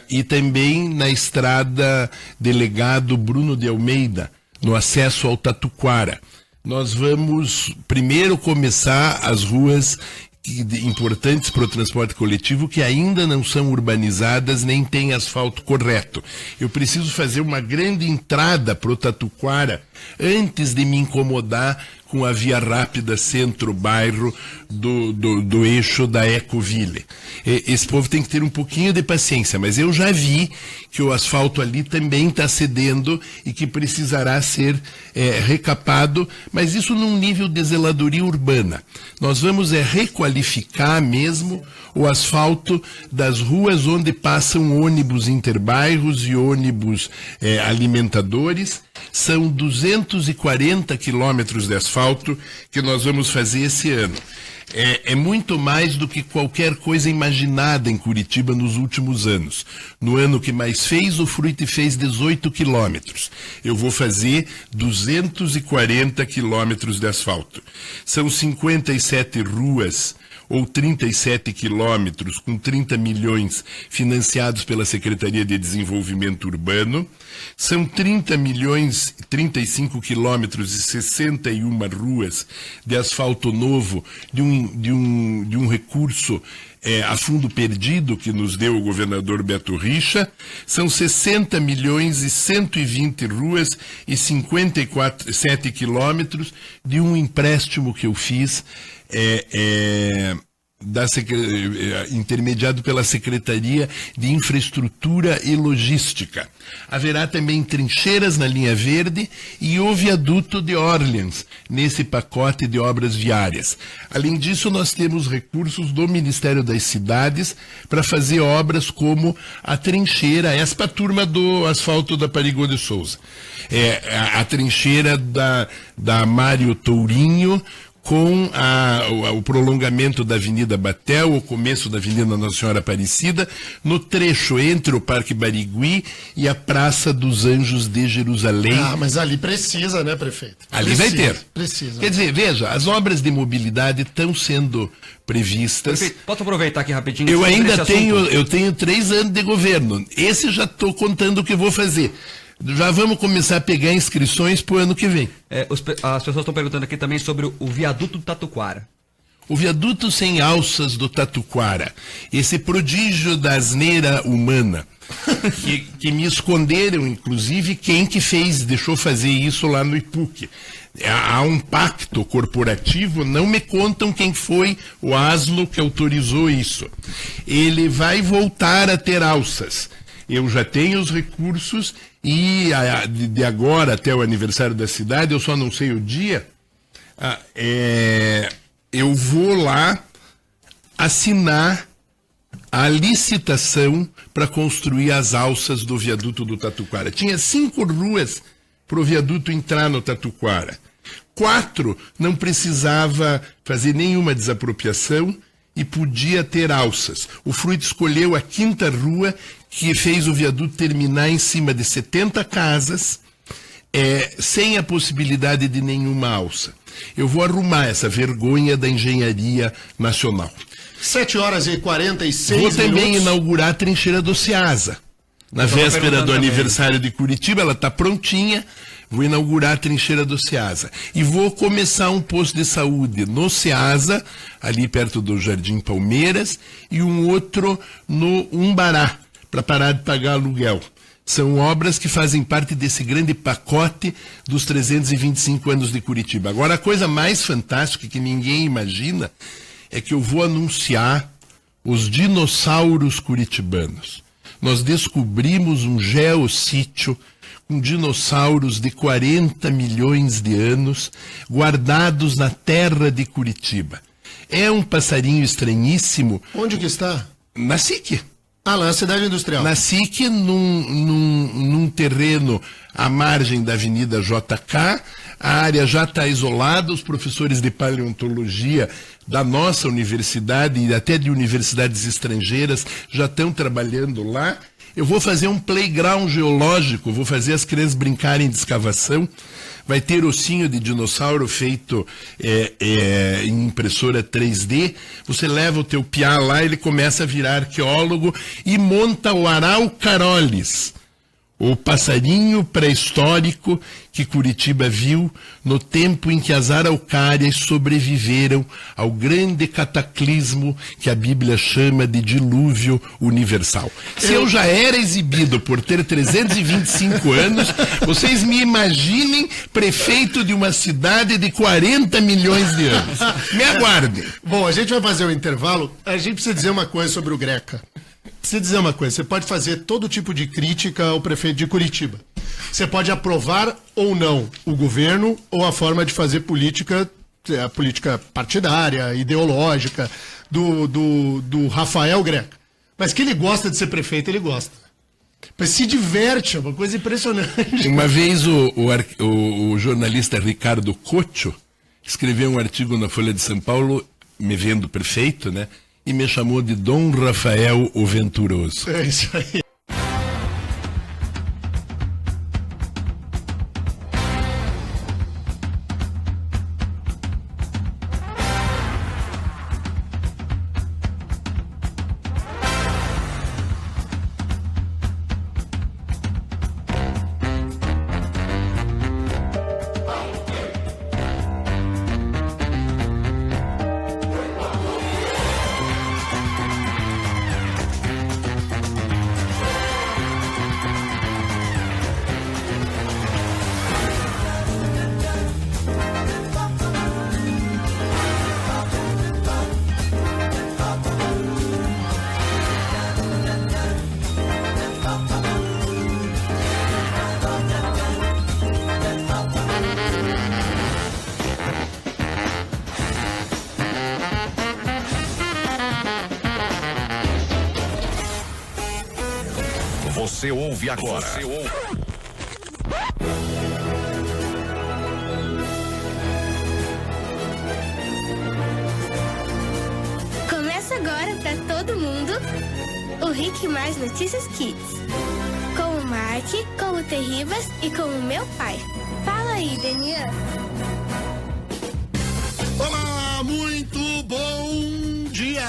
E também na estrada Delegado Bruno de Almeida, no acesso ao Tatuquara. Nós vamos primeiro começar as ruas importantes para o transporte coletivo que ainda não são urbanizadas nem têm asfalto correto. Eu preciso fazer uma grande entrada para o Tatuquara antes de me incomodar com a via rápida centro-bairro do eixo da Ecoville. Esse povo tem que ter um pouquinho de paciência, mas eu já vi que o asfalto ali também está cedendo e que precisará ser recapado, mas isso num nível de zeladoria urbana. Nós vamos requalificar mesmo o asfalto das ruas onde passam ônibus interbairros e ônibus alimentadores. São 240 quilômetros de asfalto que nós vamos fazer esse ano. É muito mais do que qualquer coisa imaginada em Curitiba nos últimos anos. No ano que mais fez, o Fruit fez 18 quilômetros. Eu vou fazer 240 quilômetros de asfalto. São 57 ruas ou 37 quilômetros com 30 milhões financiados pela Secretaria de Desenvolvimento Urbano. São 30 milhões, 35 quilômetros e 61 ruas de asfalto novo de um recurso a fundo perdido que nos deu o governador Beto Richa. São 60 milhões e 120 ruas e 57 quilômetros de um empréstimo que eu fiz intermediado pela Secretaria de Infraestrutura e Logística. Haverá também trincheiras na linha verde e o viaduto de Orleans nesse pacote de obras viárias. Além disso, nós temos recursos do Ministério das Cidades para fazer obras como a trincheira, essa para a turma do asfalto da Perigô de Souza. A trincheira da Mário Tourinho, com o prolongamento da Avenida Batel, o começo da Avenida Nossa Senhora Aparecida, no trecho entre o Parque Barigui e a Praça dos Anjos de Jerusalém. Mas ali precisa, né, prefeito? Ali vai ter. Precisa. Quer dizer, veja, as obras de mobilidade estão sendo previstas. Prefeito, posso aproveitar aqui rapidinho? Eu ainda tenho 3 anos de governo. Esse já estou contando o que vou fazer. Já vamos começar a pegar inscrições para o ano que vem. As pessoas estão perguntando aqui também sobre o viaduto do Tatuquara. O viaduto sem alças do Tatuquara, esse prodígio da asneira humana, que me esconderam, inclusive, quem que deixou fazer isso lá no IPUC. Há um pacto corporativo, não me contam quem foi o asno que autorizou isso. Ele vai voltar a ter alças. Eu já tenho os recursos e de agora até o aniversário da cidade, eu só não sei o dia, eu vou lá assinar a licitação para construir as alças do viaduto do Tatuquara. Tinha 5 ruas para o viaduto entrar no Tatuquara. 4 não precisava fazer nenhuma desapropriação e podia ter alças. O Fruit escolheu a 5ª rua, que fez o viaduto terminar em cima de 70 casas, sem a possibilidade de nenhuma alça. Eu vou arrumar essa vergonha da engenharia nacional. 7h46 Vou também inaugurar a trincheira do Ceasa. Na véspera do aniversário de Curitiba, ela está prontinha. Vou inaugurar a trincheira do Ceasa. E vou começar um posto de saúde no Ceasa, ali perto do Jardim Palmeiras, e um outro no Umbará, para parar de pagar aluguel. São obras que fazem parte desse grande pacote dos 325 anos de Curitiba. Agora, a coisa mais fantástica que ninguém imagina é que eu vou anunciar os dinossauros curitibanos. Nós descobrimos um geossítio com dinossauros de 40 milhões de anos guardados na terra de Curitiba. É um passarinho estranhíssimo. Onde que está? Na SIC. Ah, lá na cidade industrial. Na SIC, num terreno à margem da Avenida JK, a área já está isolada, os professores de paleontologia da nossa universidade e até de universidades estrangeiras já estão trabalhando lá. Eu vou fazer um playground geológico, vou fazer as crianças brincarem de escavação. Vai ter ossinho de dinossauro feito em impressora 3D. Você leva o teu piá lá, ele começa a virar arqueólogo e monta o Araucarolis, o passarinho pré-histórico que Curitiba viu no tempo em que as araucárias sobreviveram ao grande cataclismo que a Bíblia chama de dilúvio universal. Se eu já era exibido por ter 325 anos, vocês me imaginem prefeito de uma cidade de 40 milhões de anos. Me aguardem. Bom, a gente vai fazer um intervalo. A gente precisa dizer uma coisa sobre o Greca. Precisa dizer uma coisa, você pode fazer todo tipo de crítica ao prefeito de Curitiba. Você pode aprovar ou não o governo ou a forma de fazer política, a política partidária, ideológica, do Rafael Greca. Mas que ele gosta de ser prefeito, ele gosta. Mas se diverte, é uma coisa impressionante. Uma vez o jornalista Ricardo Cocho escreveu um artigo na Folha de São Paulo, me vendo prefeito, né? E me chamou de Dom Rafael o Venturoso. É isso aí. Você ouve agora. Começa agora pra todo mundo o Rick Mais Notícias Kids. Com o Mark, com o Terribas e com o meu pai. Fala aí, Daniel. Olá, muito bom dia.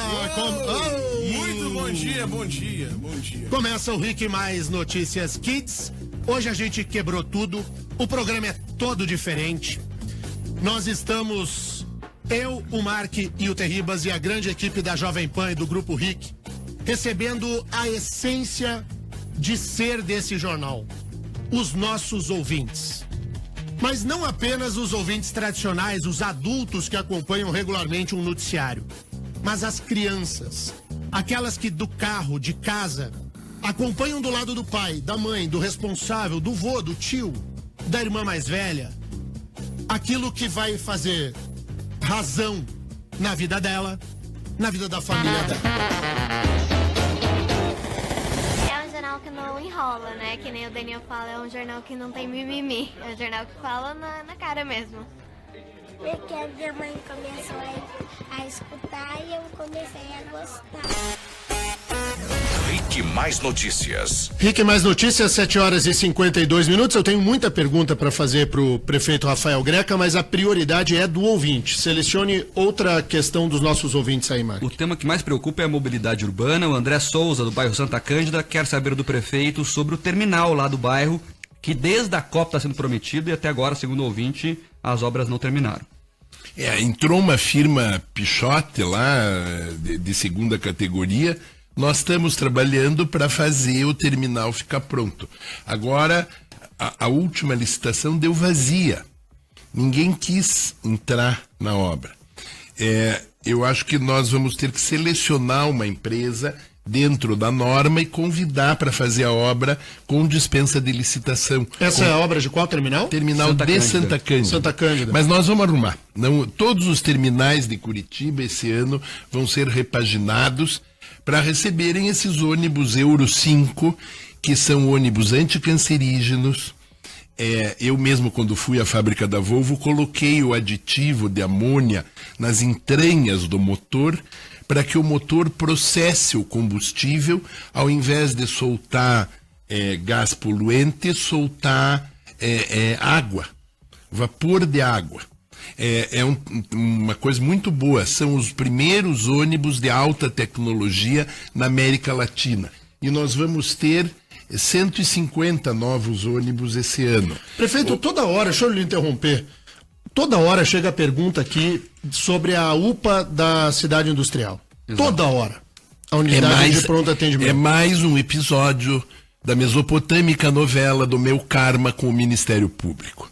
Muito bom dia, bom dia, bom dia. Começa o Rick Mais Notícias Kids. Hoje a gente quebrou tudo. O programa é todo diferente. Nós estamos, eu, o Mark e o Terribas e a grande equipe da Jovem Pan e do Grupo Rick, recebendo a essência de ser desse jornal. Os nossos ouvintes. Mas não apenas os ouvintes tradicionais, os adultos que acompanham regularmente um noticiário, mas as crianças, aquelas que do carro, de casa, acompanham do lado do pai, da mãe, do responsável, do vô, do tio, da irmã mais velha, aquilo que vai fazer razão na vida dela, na vida da família dela. É um jornal que não enrola, né? Que nem o Daniel fala, é um jornal que não tem mimimi. É um jornal que fala na cara mesmo. Porque a minha mãe começou a escutar e eu comecei a gostar. Rick Mais Notícias. Rick Mais Notícias, 7h52. Eu tenho muita pergunta para fazer pro prefeito Rafael Greca, mas a prioridade é do ouvinte. Selecione outra questão dos nossos ouvintes aí, Mário. O tema que mais preocupa é a mobilidade urbana. O André Souza, do bairro Santa Cândida, quer saber do prefeito sobre o terminal lá do bairro, que desde a COP está sendo prometido e até agora, segundo o ouvinte, as obras não terminaram. Entrou uma firma Pichote lá, de segunda categoria. Nós estamos trabalhando para fazer o terminal ficar pronto. Agora, a última licitação deu vazia. Ninguém quis entrar na obra. Eu acho que nós vamos ter que selecionar uma empresa dentro da norma e convidar para fazer a obra com dispensa de licitação. Essa é a obra de qual terminal? Terminal de Santa Cândida. Santa Cândida. Mas nós vamos arrumar. Não, todos os terminais de Curitiba esse ano vão ser repaginados para receberem esses ônibus Euro 5, que são ônibus anticancerígenos. Eu mesmo, quando fui à fábrica da Volvo, coloquei o aditivo de amônia nas entranhas do motor para que o motor processe o combustível, ao invés de soltar gás poluente, soltar água, vapor de água. Uma coisa muito boa. São os primeiros ônibus de alta tecnologia na América Latina. E nós vamos ter 150 novos ônibus esse ano. Prefeito, toda hora, deixa eu lhe interromper, toda hora chega a pergunta aqui sobre a UPA da cidade industrial. Exato. Toda hora. A unidade de pronto atendimento. É mais um episódio da mesopotâmica novela do meu karma com o Ministério Público.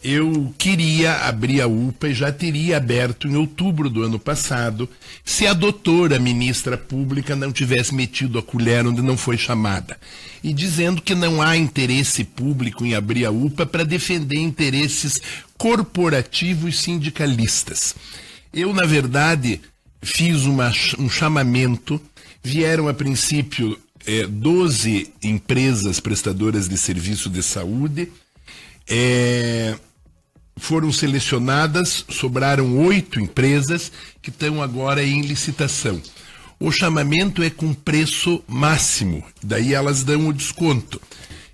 Eu queria abrir a UPA e já teria aberto em outubro do ano passado, se a doutora ministra pública não tivesse metido a colher onde não foi chamada. E dizendo que não há interesse público em abrir a UPA para defender interesses corporativos sindicalistas. Eu, na verdade, fiz um chamamento, vieram a princípio 12 empresas prestadoras de serviço de saúde, foram selecionadas, sobraram 8 empresas que estão agora em licitação. O chamamento é com preço máximo, daí elas dão o desconto.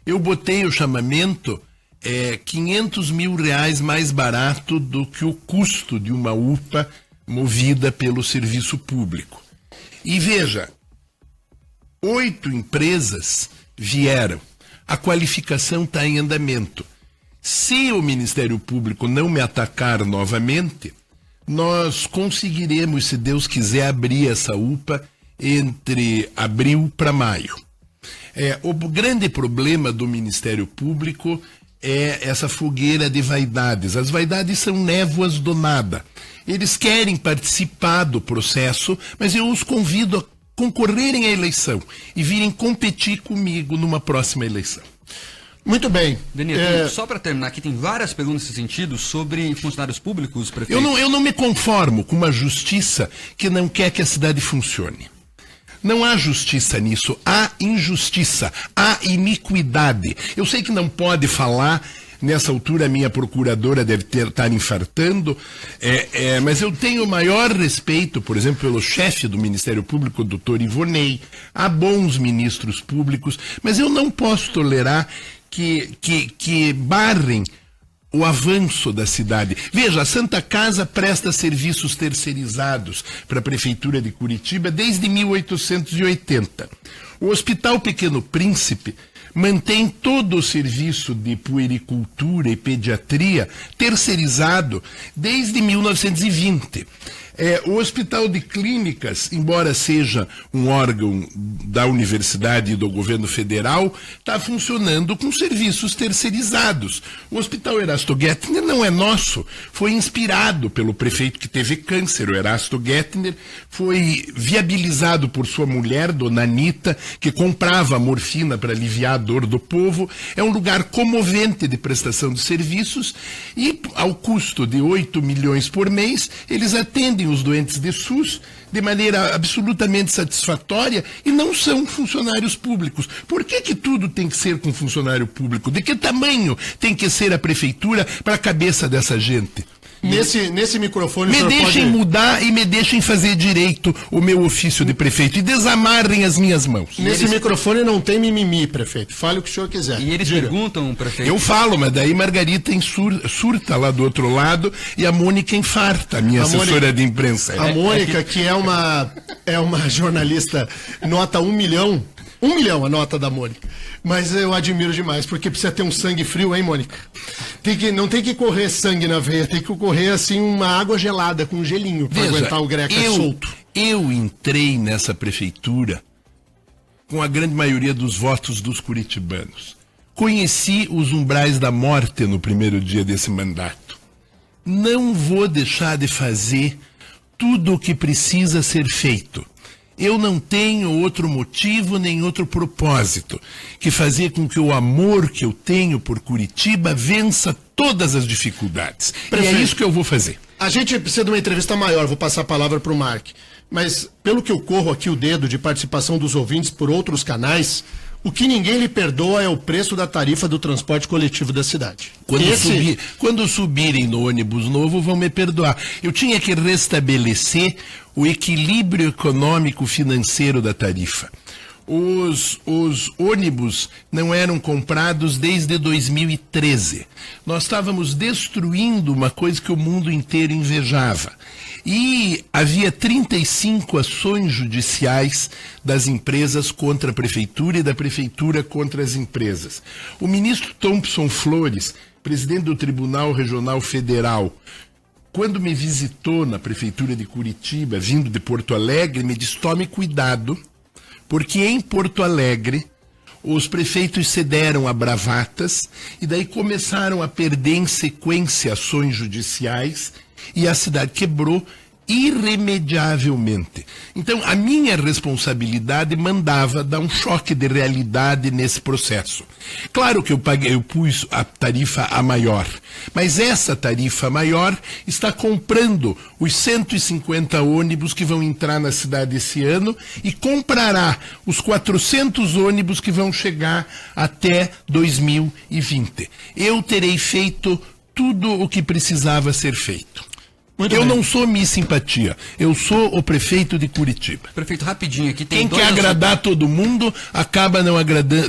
Eu botei o chamamento R$500 mil mais barato do que o custo de uma UPA movida pelo serviço público. E veja, 8 empresas vieram, a qualificação está em andamento. Se o Ministério Público não me atacar novamente, nós conseguiremos, se Deus quiser, abrir essa UPA entre abril para maio. O grande problema do Ministério Público é essa fogueira de vaidades. As vaidades são névoas do nada. Eles querem participar do processo, mas eu os convido a concorrerem à eleição e virem competir comigo numa próxima eleição. Muito bem. Daniel, só para terminar, aqui tem várias perguntas nesse sentido sobre funcionários públicos, prefeito. Eu não me conformo com uma justiça que não quer que a cidade funcione. Não há justiça nisso, há injustiça, há iniquidade. Eu sei que não pode falar, nessa altura a minha procuradora deve estar infartando, mas eu tenho o maior respeito, por exemplo, pelo chefe do Ministério Público, o doutor Ivonei. Há bons ministros públicos, mas eu não posso tolerar que barrem o avanço da cidade. Veja, a Santa Casa presta serviços terceirizados para a Prefeitura de Curitiba desde 1880. O Hospital Pequeno Príncipe mantém todo o serviço de puericultura e pediatria terceirizado desde 1920. O Hospital de Clínicas, embora seja um órgão da Universidade e do Governo Federal, está funcionando com serviços terceirizados. O Hospital Erasto Gettner não é nosso, foi inspirado pelo prefeito que teve câncer, o Erasto Gettner, foi viabilizado por sua mulher, dona Anita, que comprava morfina para aliviar a dor do povo. É um lugar comovente de prestação de serviços e, ao custo de 8 milhões por mês, eles atendem os doentes de SUS de maneira absolutamente satisfatória e não são funcionários públicos. Por que tudo tem que ser com funcionário público? De que tamanho tem que ser a prefeitura para a cabeça dessa gente? Nesse microfone... Me deixem mudar e me deixem fazer direito o meu ofício de prefeito e desamarrem as minhas mãos. Nesse microfone não tem mimimi, prefeito. Fale o que o senhor quiser. E eles perguntam, prefeito... Eu falo, mas daí Margarita surta lá do outro lado e a Mônica infarta, a minha assessora de imprensa. A Mônica, que é uma jornalista, nota 1 milhão. 1 milhão a nota da Mônica. Mas eu admiro demais, porque precisa ter um sangue frio, hein, Mônica? Não tem que correr sangue na veia, tem que correr assim uma água gelada com gelinho para aguentar o greca solto. Eu entrei nessa prefeitura com a grande maioria dos votos dos curitibanos. Conheci os umbrais da morte no primeiro dia desse mandato. Não vou deixar de fazer tudo o que precisa ser feito. Eu não tenho outro motivo nem outro propósito que fazer com que o amor que eu tenho por Curitiba vença todas as dificuldades. Prefeito, e é isso que eu vou fazer. A gente precisa de uma entrevista maior, vou passar a palavra para o Mark. mas pelo que eu corro aqui o dedo de participação dos ouvintes por outros canais, o que ninguém lhe perdoa é o preço da tarifa do transporte coletivo da cidade. Quando subirem no ônibus novo, vão me perdoar. Eu tinha que restabelecer o equilíbrio econômico-financeiro da tarifa. Os ônibus não eram comprados desde 2013. Nós estávamos destruindo uma coisa que o mundo inteiro invejava. E havia 35 ações judiciais das empresas contra a prefeitura e da prefeitura contra as empresas. O ministro Thompson Flores, presidente do Tribunal Regional Federal, quando me visitou na prefeitura de Curitiba, vindo de Porto Alegre, me disse: tome cuidado, porque em Porto Alegre os prefeitos cederam a bravatas e daí começaram a perder em sequência ações judiciais e a cidade quebrou irremediavelmente. Então, a minha responsabilidade mandava dar um choque de realidade nesse processo. Claro que eu pus a tarifa a maior, mas essa tarifa maior está comprando os 150 ônibus que vão entrar na cidade esse ano e comprará os 400 ônibus que vão chegar até 2020. Eu terei feito tudo o que precisava ser feito. Eu não sou Miss Simpatia, eu sou o prefeito de Curitiba. Prefeito, rapidinho aqui. Quem quer agradar todo mundo, acaba não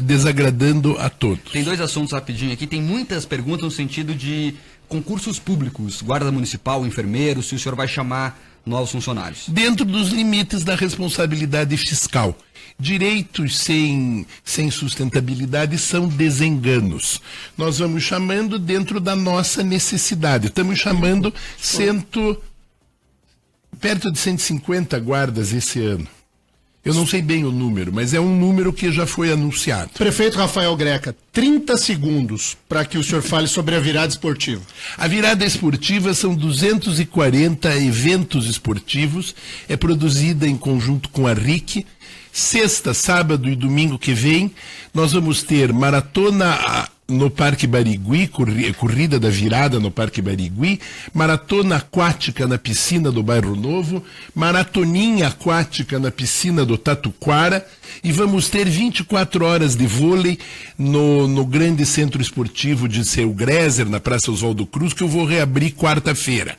desagradando a todos. Tem 2 assuntos rapidinho aqui, tem muitas perguntas no sentido de concursos públicos, guarda municipal, enfermeiro, se o senhor vai chamar novos funcionários. Dentro dos limites da responsabilidade fiscal. Direitos sem sustentabilidade são desenganos. Nós vamos chamando dentro da nossa necessidade. Estamos chamando perto de 150 guardas esse ano. Eu não sei bem o número, mas é um número que já foi anunciado. Prefeito Rafael Greca, 30 segundos para que o senhor fale sobre a virada esportiva. A virada esportiva são 240 eventos esportivos, é produzida em conjunto com a RIC. Sexta, sábado e domingo que vem, nós vamos ter maratona no Parque Barigui, corrida da virada no Parque Barigui, maratona aquática na piscina do Bairro Novo, maratoninha aquática na piscina do Tatuquara e vamos ter 24 horas de vôlei no grande centro esportivo de Seu Greser, na Praça Oswaldo Cruz, que eu vou reabrir quarta-feira.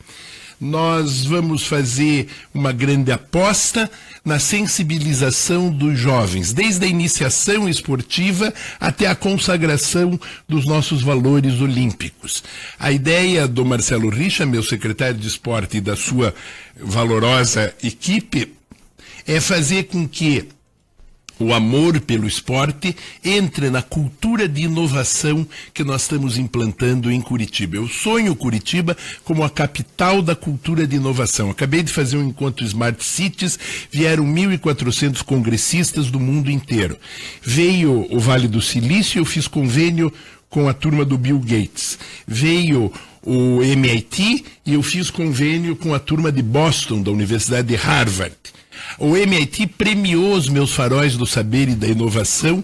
Nós vamos fazer uma grande aposta na sensibilização dos jovens, desde a iniciação esportiva até a consagração dos nossos valores olímpicos. A ideia do Marcelo Richa, meu secretário de esporte, e da sua valorosa equipe, é fazer com que o amor pelo esporte entre na cultura de inovação que nós estamos implantando em Curitiba. Eu sonho Curitiba como a capital da cultura de inovação. Acabei de fazer um encontro Smart Cities, vieram 1.400 congressistas do mundo inteiro. Veio o Vale do Silício, eu fiz convênio com a turma do Bill Gates. Veio o MIT e eu fiz convênio com a turma de Boston, da Universidade de Harvard. O MIT premiou os meus faróis do saber e da inovação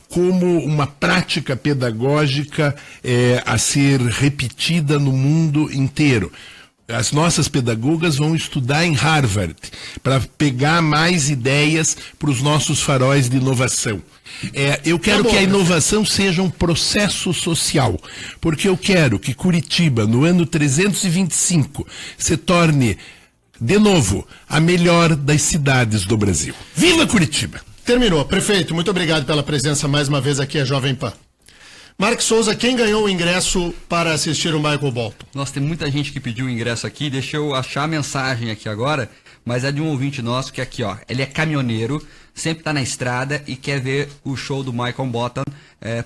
como uma prática pedagógica a ser repetida no mundo inteiro. As nossas pedagogas vão estudar em Harvard para pegar mais ideias para os nossos faróis de inovação. Eu quero que a inovação seja um processo social, porque eu quero que Curitiba, no ano 325, se torne de novo, a melhor das cidades do Brasil. Viva Curitiba! Terminou. Prefeito, muito obrigado pela presença mais uma vez aqui à Jovem Pan. Mark Souza, quem ganhou o ingresso para assistir o Michael Bolton? Nossa, tem muita gente que pediu o ingresso aqui, deixa eu achar a mensagem aqui agora, mas é de um ouvinte nosso que é aqui, ó, ele é caminhoneiro, sempre tá na estrada e quer ver o show do Michael Bolton,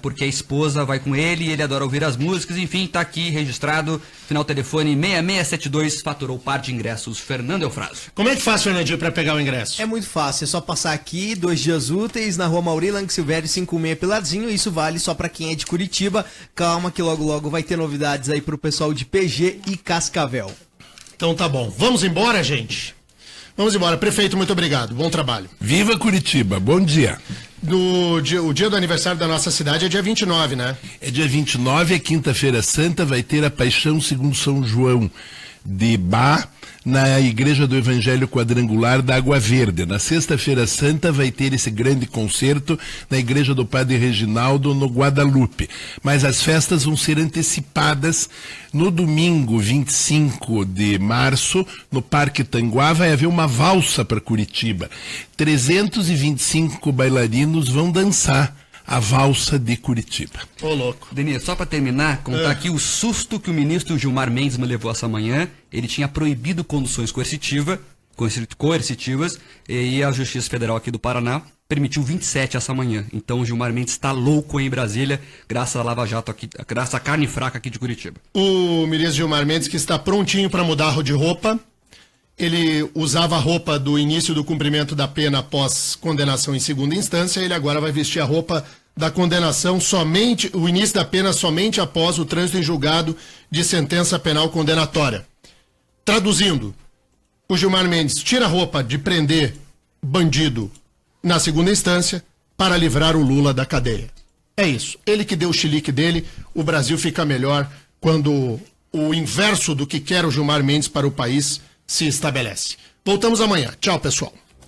porque a esposa vai com ele e ele adora ouvir as músicas, enfim, tá aqui registrado, final telefone 6672, faturou par de ingressos, Fernando Eufrásio. Como é que faz, Fernandinho, para pegar o ingresso? É muito fácil, é só passar aqui, 2 dias úteis, na rua Mauri Lang Silvério 56 Pilarzinho, isso vale só para quem é de Curitiba. Calma que logo logo vai ter novidades aí pro pessoal de PG e Cascavel. Então tá bom, vamos embora, gente? Vamos embora. Prefeito, muito obrigado. Bom trabalho. Viva Curitiba. Bom dia. O dia do aniversário da nossa cidade é dia 29, né? É dia 29, é quinta-feira santa, vai ter a Paixão segundo São João de Bá, na Igreja do Evangelho Quadrangular da Água Verde. Na Sexta-feira Santa vai ter esse grande concerto na Igreja do Padre Reginaldo, no Guadalupe. Mas as festas vão ser antecipadas. No domingo, 25 de março, no Parque Tanguá, vai haver uma valsa para Curitiba. 325 bailarinos vão dançar a valsa de Curitiba. Ô, louco. Denise, só para terminar, contar aqui o susto que o ministro Gilmar Mendes me levou essa manhã. Ele tinha proibido conduções coercitivas e a Justiça Federal aqui do Paraná permitiu 27 essa manhã. Então o Gilmar Mendes está louco em Brasília, graças à Lava Jato aqui, graças à carne fraca aqui de Curitiba. O ministro Gilmar Mendes, que está prontinho para mudar de roupa. Ele usava a roupa do início do cumprimento da pena após condenação em segunda instância. Ele agora vai vestir a roupa da condenação somente, o início da pena somente após o trânsito em julgado de sentença penal condenatória. Traduzindo, o Gilmar Mendes tira a roupa de prender bandido na segunda instância para livrar o Lula da cadeia. É isso. Ele que deu o chilique dele, o Brasil fica melhor quando o inverso do que quer o Gilmar Mendes para o país se estabelece. Voltamos amanhã. Tchau, pessoal.